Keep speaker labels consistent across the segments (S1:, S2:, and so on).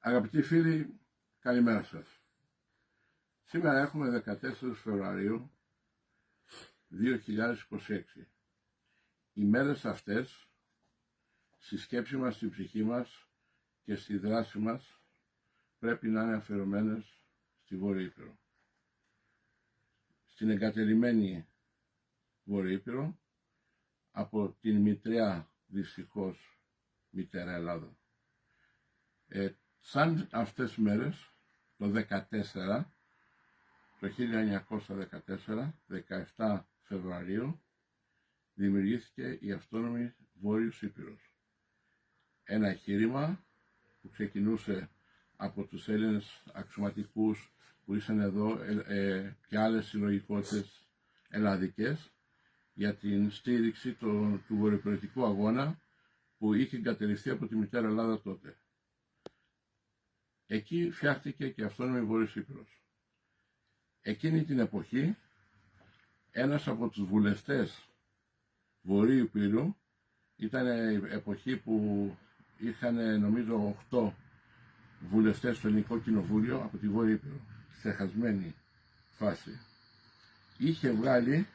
S1: Αγαπητοί φίλοι, καλημέρα σας. Σήμερα έχουμε 14 Φεβρουαρίου 2026. Οι μέρες αυτές, στη σκέψη μας, στη ψυχή μας και στη δράση μας, πρέπει να είναι αφιερωμένες στη Βόρεια Ήπειρο. Στην εγκατελειμμένη Βόρεια Ήπειρο, από την μητριά δυστυχώς μητέρα Ελλάδα. Σαν αυτές τις μέρες, το 1914, 17 Φεβρουαρίου, δημιουργήθηκε η αυτόνομη Βόρειος Ήπειρος. Ένα εγχείρημα που ξεκινούσε από τους Έλληνες αξιωματικούς που ήσαν εδώ και άλλες συλλογικότητες ελλαδικές για την στήριξη του βορειοπηρετικού αγώνα που είχε εγκατελειφθεί από τη μητέρα Ελλάδα τότε. Εκεί φτιάχτηκε και η αυτόνομη Βόρειος Ήπειρος. Εκείνη την εποχή, ένας από τους βουλευτές Βορείου Ήπειρου, ήταν η εποχή που είχαν νομίζω 8 βουλευτές στο Ελληνικό Κοινοβούλιο από τη Βόρεια Ήπειρο, ξεχασμένη φάση, είχε βγάλει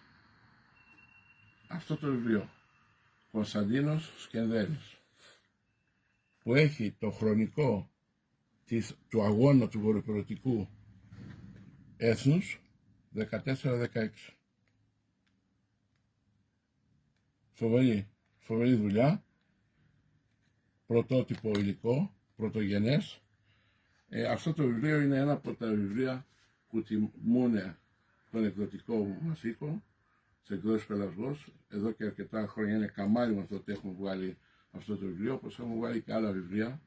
S1: αυτό το βιβλίο, Κωνσταντίνος Σκενδέρης, που έχει το χρονικό του αγώνα του βορειοπηρετικού έθνους 14-16. Φοβερή δουλειά, πρωτότυπο υλικό, πρωτογενές. Αυτό το βιβλίο είναι ένα από τα βιβλία που τιμούν τον εκδοτικό μας οίκο, σε εκδόσεις Πελασγός. Εδώ και αρκετά χρόνια είναι καμάρι μας ότι έχουμε βγάλει αυτό το βιβλίο, όπως έχουμε βγάλει και άλλα βιβλία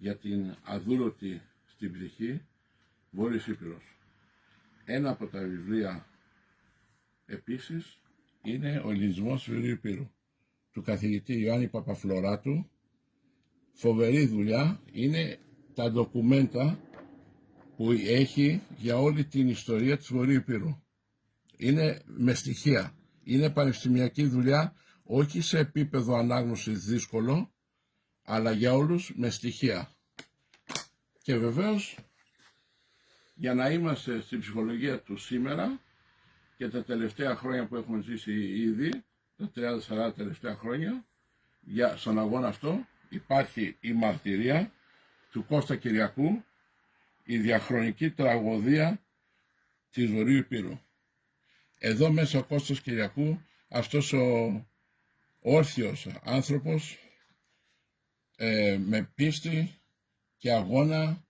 S1: για την αδούλωτη στην ψυχή Βόρειος Ήπειρος. Ένα από τα βιβλία επίσης είναι ο Ελληνισμός Βορείου Ήπειρου του καθηγητή Ιωάννη Παπαφλωράτου. Φοβερή δουλειά, είναι τα ντοκουμέντα που έχει για όλη την ιστορία της Βορείου Ήπειρου. Είναι με στοιχεία, είναι πανεπιστημιακή δουλειά, όχι σε επίπεδο ανάγνωσης δύσκολο, αλλά για όλους με στοιχεία. Και βεβαίως, για να είμαστε στην ψυχολογία του σήμερα και τα τελευταία χρόνια που έχουμε ζήσει ήδη, τα 30-40 τελευταία χρόνια, στον αγώνα αυτό υπάρχει η μαρτυρία του Κώστα Κυριακού, η διαχρονική τραγωδία της Βορείου Ήπειρου. Εδώ μέσα ο Κώστας Κυριακού, αυτός ο όρθιος άνθρωπος, με πίστη και αγώνα,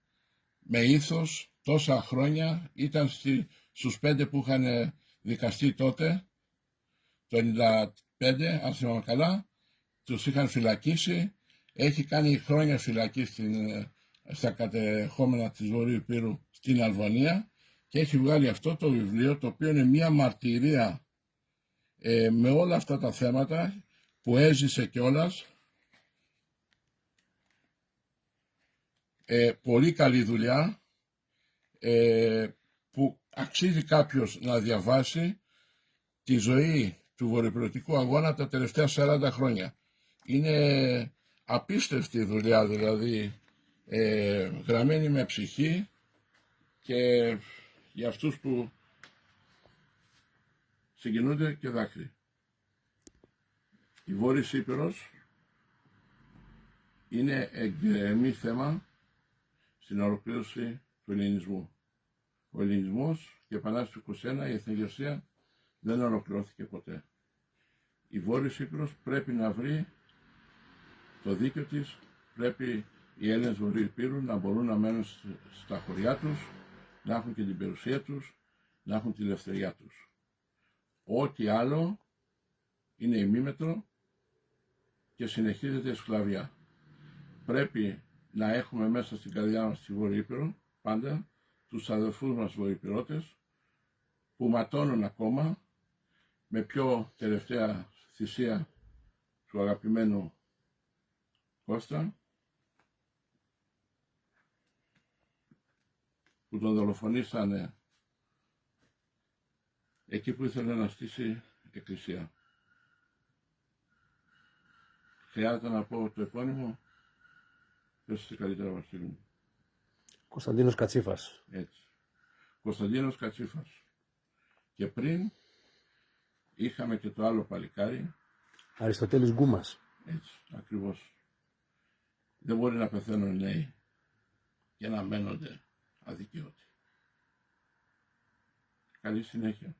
S1: με ήθος, τόσα χρόνια, ήταν στους 5 που είχαν δικαστεί τότε, το 95, αν θυμάμαι καλά, τους είχαν φυλακίσει, έχει κάνει χρόνια φυλακή στα κατεχόμενα της Βορείου Ήπειρου στην Αλβανία και έχει βγάλει αυτό το βιβλίο, το οποίο είναι μια μαρτυρία με όλα αυτά τα θέματα που έζησε κιόλας. Πολύ καλή δουλειά που αξίζει κάποιος να διαβάσει τη ζωή του βορειοπηρετικού αγώνα τα τελευταία 40 χρόνια. Είναι απίστευτη δουλειά, δηλαδή γραμμένη με ψυχή, και για αυτούς που συγκινούνται και δάκρυ. Η Βόρειος Ήπειρος είναι εκκρεμή θέμα στην ολοκλήρωση του ελληνισμού. Ο ελληνισμός και η Επανάσταση του 21, η εθνικιωσία, δεν ολοκληρώθηκε ποτέ. Η Βόρειος Ήπειρος πρέπει να βρει το δίκαιο της, πρέπει οι Έλληνες Βορείου Ήπειρου να μπορούν να μένουν στα χωριά τους, να έχουν και την περιουσία τους, να έχουν την ελευθεριά τους. Ό,τι άλλο είναι ημίμετρο και συνεχίζεται η σκλαβιά. Πρέπει να έχουμε μέσα στην καρδιά μας τη Βόρεια Ήπειρο πάντα τους αδελφούς μας βορειοπηρώτες που ματώνουν ακόμα, με πιο τελευταία θυσία του αγαπημένου Κώστα, που τον δολοφονήσανε εκεί που ήθελε να στήσει εκκλησία. Χρειάζεται να πω το επώνυμο? Ποιος είσαι καλύτερα, Βασίλη μου?
S2: Κωνσταντίνος Κατσίφας.
S1: Έτσι. Κωνσταντίνος Κατσίφας. Και πριν είχαμε και το άλλο παλικάρι.
S2: Αριστοτέλης Γκούμας.
S1: Έτσι, ακριβώς. Δεν μπορεί να πεθαίνουν νέοι και να μένονται αδικαιώτοι. Καλή συνέχεια.